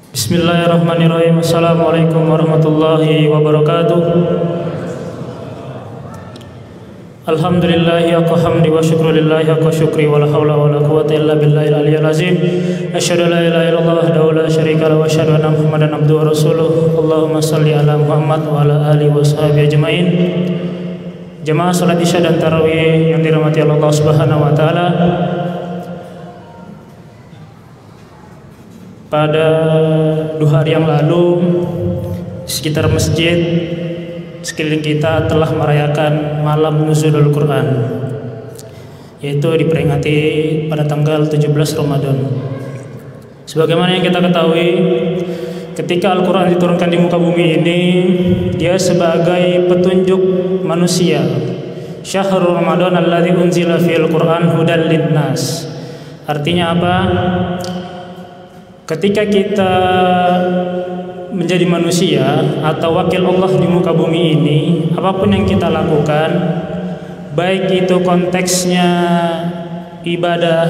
Bismillahirrahmanirrahim. Assalamualaikum warahmatullahi wabarakatuh. Alhamdulillahi haqqa hamdi wa syukrulillahi haqqa syukri wa la hawla wa la quwwata illa billahil aliyyil azim. Asyhadu an la ilaha illallah wahdahu la syarika lahu wa asyhadu anna Muhammadan abduhu wa rasuluh. Allahumma shalli ala Muhammad wa ala alihi wa sahbihi ajmain. Jemaah salat Isya dan tarawih yang dirahmati Allah Subhanahu wa taala. Pada 2 hari yang lalu sekitar masjid sekeliling kita telah merayakan malam nuzulul Quran, yaitu diperingati pada tanggal 17 Ramadan. Sebagaimana yang kita ketahui, ketika Al-Quran diturunkan di muka bumi ini, dia sebagai petunjuk manusia. Syahrul Ramadan alladzi unzila fil Quran hudal linnas. Artinya apa? Ketika kita menjadi manusia atau wakil Allah di muka bumi ini, apapun yang kita lakukan, baik itu konteksnya ibadah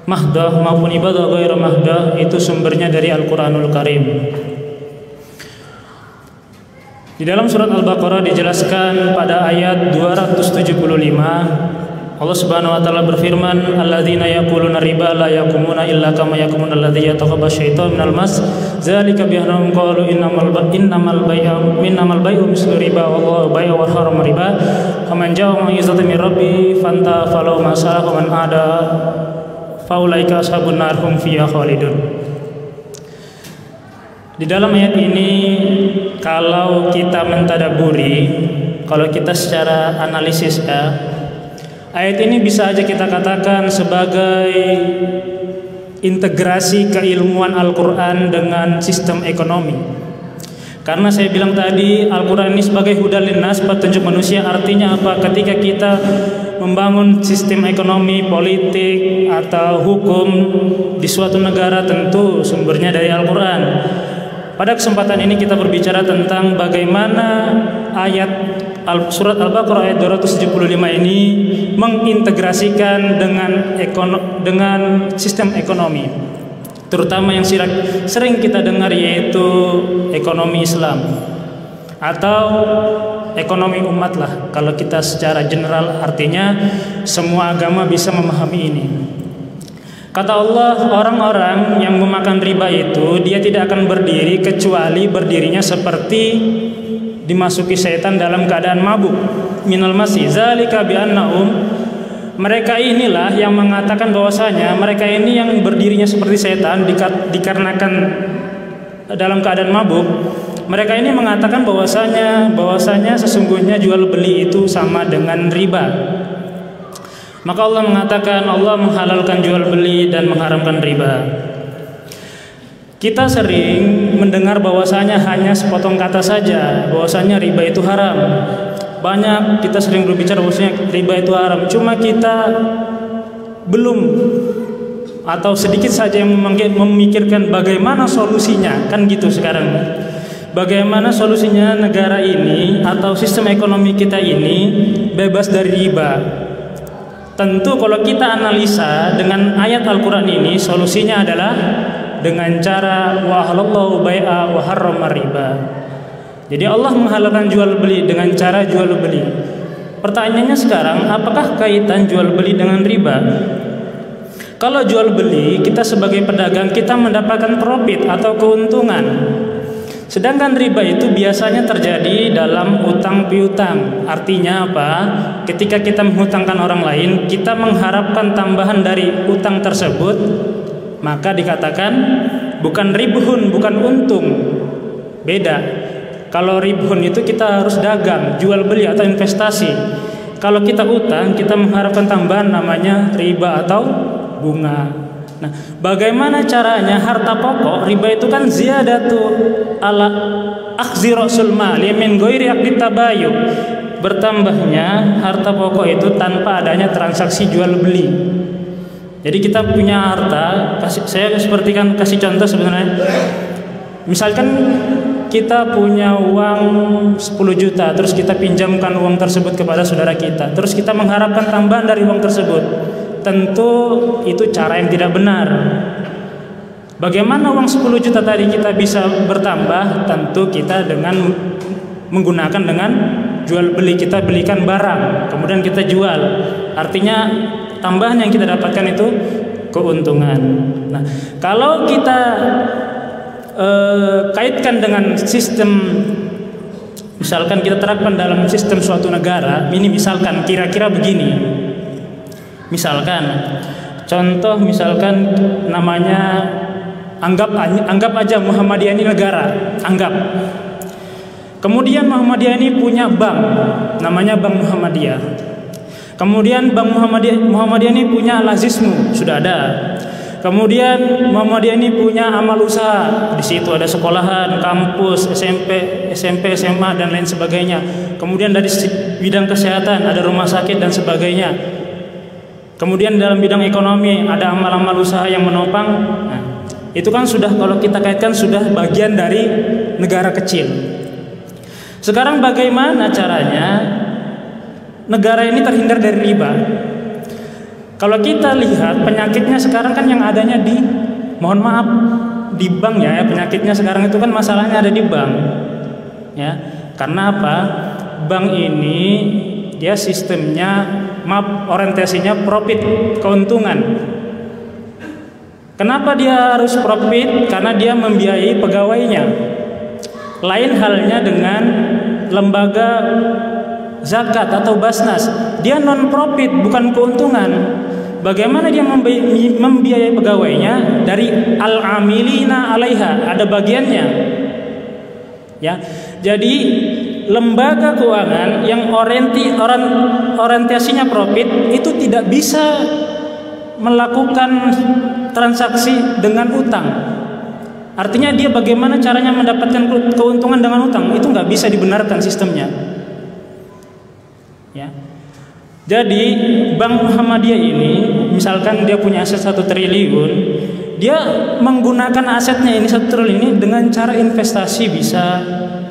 mahdah maupun ibadah ghairu mahdah, itu sumbernya dari Al-Quranul Karim. Di dalam surat Al-Baqarah dijelaskan pada ayat 275, Allah Subhanahu wa taala berfirman, alladzina yaquluna riba la yaqumuna illa kama yaqumuna alladzi yatakhabbash syaitanu minal mas dzalika bi annahum qalu innamal bai'u mislu riba wallahu bai'u wa harrama riba faman jaa'a mau'izatan min rabbi fanta falahu ma salafa man ada faulaika ashabun nar hum fiha khalidun. Di dalam ayat ini, kalau kita mentadaburi, kalau kita secara analisis ayat ini bisa aja kita katakan sebagai integrasi keilmuan Al-Quran dengan sistem ekonomi. Karena saya bilang tadi, Al-Quran ini sebagai hudal linnas, petunjuk manusia. Artinya apa? Ketika kita membangun sistem ekonomi, politik, atau hukum di suatu negara, tentu sumbernya dari Al-Quran. Pada kesempatan ini kita berbicara tentang bagaimana ayat surat Al-Baqarah ayat 275 ini mengintegrasikan dengan sistem ekonomi, terutama yang sering kita dengar, yaitu ekonomi Islam atau ekonomi umat lah. Kalau kita secara general, artinya semua agama bisa memahami ini. Kata Allah, orang-orang yang memakan riba itu dia tidak akan berdiri kecuali berdirinya seperti dimasuki setan dalam keadaan mabuk. Minal masih zalika bi annahum, mereka inilah yang mengatakan bahwasanya mereka ini yang berdirinya seperti setan dikarenakan dalam keadaan mabuk. Mereka ini mengatakan bahwasanya sesungguhnya jual beli itu sama dengan riba. Maka Allah mengatakan, Allah menghalalkan jual beli dan mengharamkan riba. Kita sering mendengar bahwasanya hanya sepotong kata saja bahwasanya riba itu haram. Banyak kita sering berbicara bahwasanya riba itu haram. Cuma kita belum atau sedikit saja yang memikirkan bagaimana solusinya. Kan gitu sekarang. Bagaimana solusinya negara ini atau sistem ekonomi kita ini bebas dari riba. Tentu kalau kita analisa dengan ayat Al-Quran ini, solusinya adalah dengan cara wa halallahu bai'a wa harrama riba. Jadi Allah menghalalkan jual beli dengan cara jual beli. Pertanyaannya sekarang, apakah kaitan jual beli dengan riba? Kalau jual beli, kita sebagai pedagang kita mendapatkan profit atau keuntungan. Sedangkan riba itu biasanya terjadi dalam utang piutang. Artinya apa? Ketika kita menghutangkan orang lain, kita mengharapkan tambahan dari utang tersebut, maka dikatakan bukan ribhun, bukan untung. Beda. Kalau ribhun itu kita harus dagang, jual beli atau investasi. Kalau kita utang, kita mengharapkan tambahan, namanya riba atau bunga. Nah, bagaimana caranya harta pokok? Riba itu kan ziyadatu ala akhzi rasul mali min ghairi aqdi tabayyu. Bertambahnya harta pokok itu tanpa adanya transaksi jual beli. Jadi kita punya harta, saya seperti kan kasih contoh sebenarnya. Misalkan kita punya uang 10 juta, terus kita pinjamkan uang tersebut kepada saudara kita, terus kita mengharapkan tambahan dari uang tersebut. Tentu itu cara yang tidak benar. Bagaimana uang 10 juta tadi kita bisa bertambah? Tentu kita dengan menggunakan dengan jual beli, kita belikan barang, kemudian kita jual. Artinya tambahan yang kita dapatkan itu keuntungan. Nah, kalau kita kaitkan dengan sistem, misalkan kita terapkan dalam sistem suatu negara, ini misalkan kira-kira begini. Misalkan contoh, misalkan namanya anggap aja Muhammadiyah ini negara, anggap. Kemudian Muhammadiyah ini punya bank, namanya Bank Muhammadiyah. Kemudian Bank Muhammadiyah ini punya lazismu, sudah ada. Kemudian Muhammadiyah ini punya amal usaha, di situ ada sekolahan, kampus, SMP, SMA dan lain sebagainya. Kemudian dari bidang kesehatan ada rumah sakit dan sebagainya. Kemudian dalam bidang ekonomi ada amal-amal usaha yang menopang. Nah, itu kan sudah, kalau kita kaitkan sudah bagian dari negara kecil. Sekarang bagaimana caranya negara ini terhindar dari riba? Kalau kita lihat penyakitnya sekarang kan yang adanya di, mohon maaf, di bank ya, penyakitnya sekarang itu kan masalahnya ada di bank. Ya. Karena apa? Bank ini dia sistemnya, maaf, orientasinya profit, keuntungan. Kenapa dia harus profit? Karena dia membiayai pegawainya. Lain halnya dengan lembaga zakat atau basnas, dia non profit, bukan keuntungan. Bagaimana dia membiayai pegawainya? Dari al-amilina alaiha, ada bagiannya. Ya. Jadi lembaga keuangan yang orientasinya profit itu tidak bisa melakukan transaksi dengan utang. Artinya dia bagaimana caranya mendapatkan keuntungan dengan utang, itu nggak bisa dibenarkan sistemnya. Ya. Jadi Bank Muhammadiyah ini, misalkan dia punya aset 1 triliun, dia menggunakan asetnya ini 1 triliun ini dengan cara investasi bisa,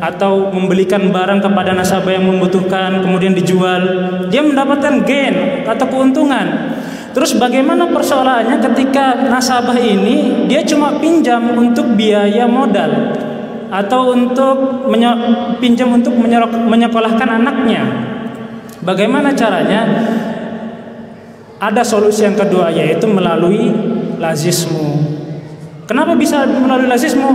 atau membelikan barang kepada nasabah yang membutuhkan kemudian dijual, dia mendapatkan gain atau keuntungan. Terus bagaimana persoalannya ketika nasabah ini dia cuma pinjam untuk biaya modal atau untuk pinjam untuk menyekolahkan anaknya? Bagaimana caranya? Ada solusi yang kedua, yaitu melalui lazismu. Kenapa bisa melalui lazismu?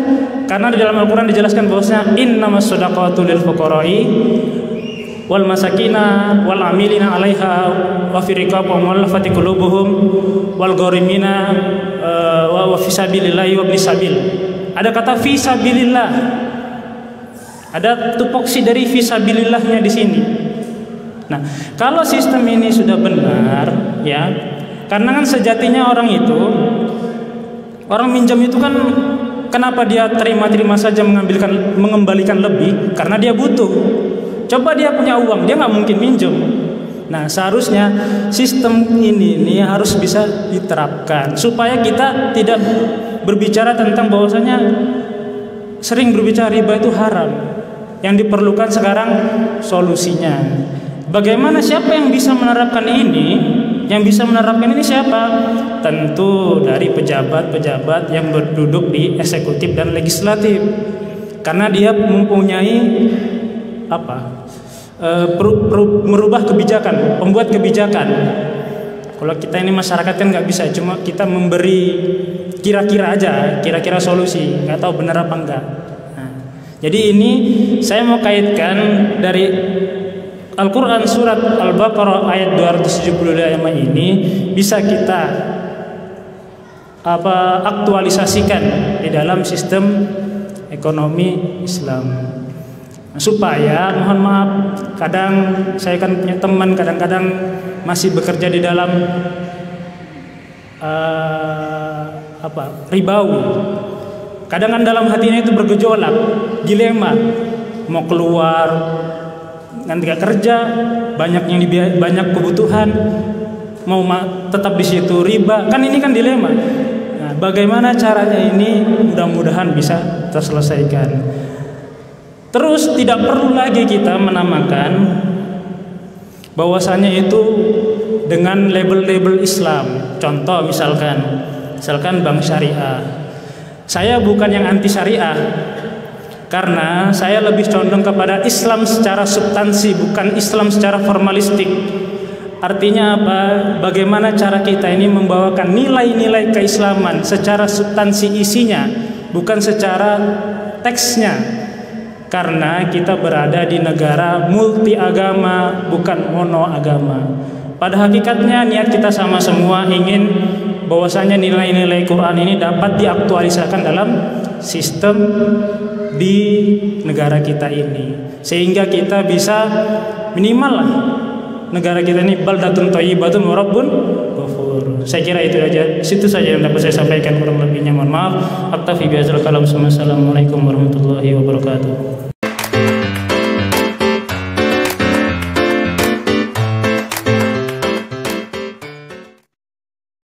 Karena di dalam Al-Quran dijelaskan bahwasanya innamas shadaqatu lil fuqara'i wal masakina wal amilina 'alaiha wa fi riqab wa mu'allafati qulubuhum wal gharimina wa fi sabilillahi wa ibnis sabil. Ada kata fi sabilillah. Ada tupoksi dari fi sabilillahnya di sini. Nah, kalau sistem ini sudah benar, ya, karena kan sejatinya orang minjam itu kan, kenapa dia terima saja mengembalikan lebih? Karena dia butuh. Coba dia punya uang, dia nggak mungkin minjem. Nah, seharusnya sistem ini harus bisa diterapkan supaya kita tidak berbicara tentang bahwasanya sering berbicara riba itu haram. Yang diperlukan sekarang solusinya. Bagaimana, siapa yang bisa menerapkan ini? Yang bisa menerapkan ini siapa? Tentu dari pejabat-pejabat yang berduduk di eksekutif dan legislatif. Karena dia mempunyai merubah kebijakan, pembuat kebijakan. Kalau kita ini masyarakat kan nggak bisa, cuma kita memberi kira-kira aja, kira-kira solusi, nggak tahu benar apa enggak. Nah, jadi ini saya mau kaitkan dari Al-Quran surat Al-Baqarah ayat 275 ini bisa kita aktualisasikan di dalam sistem ekonomi Islam, supaya, mohon maaf, kadang saya kan punya teman kadang-kadang masih bekerja di dalam ribawi. Kadang kan dalam hatinya itu bergejolak, dilema, mau keluar nanti gak kerja, banyak kebutuhan, mau tetap di situ riba, kan ini kan dilema. Nah, bagaimana caranya ini mudah-mudahan bisa terselesaikan. Terus tidak perlu lagi kita menamakan bahwasanya itu dengan label-label Islam. Contoh misalkan bank syariah. Saya bukan yang anti syariah, karena saya lebih condong kepada Islam secara substansi, bukan Islam secara formalistik. Artinya apa? Bagaimana cara kita ini membawakan nilai-nilai keislaman secara substansi isinya, bukan secara teksnya. Karena kita berada di negara multi agama, bukan mono agama. Pada hakikatnya niat kita sama semua ingin bahwasanya nilai-nilai Quran ini dapat diaktualisasikan dalam sistem di negara kita ini, sehingga kita bisa minimal lah negara kita ini baldatun thayyibatun wa rabbun ghafur. Saya kira itu aja, situ saja yang dapat saya sampaikan, kurang lebihnya mohon maaf. Aktafi bihadzal kalam. Assalamualaikum warahmatullahi wabarakatuh.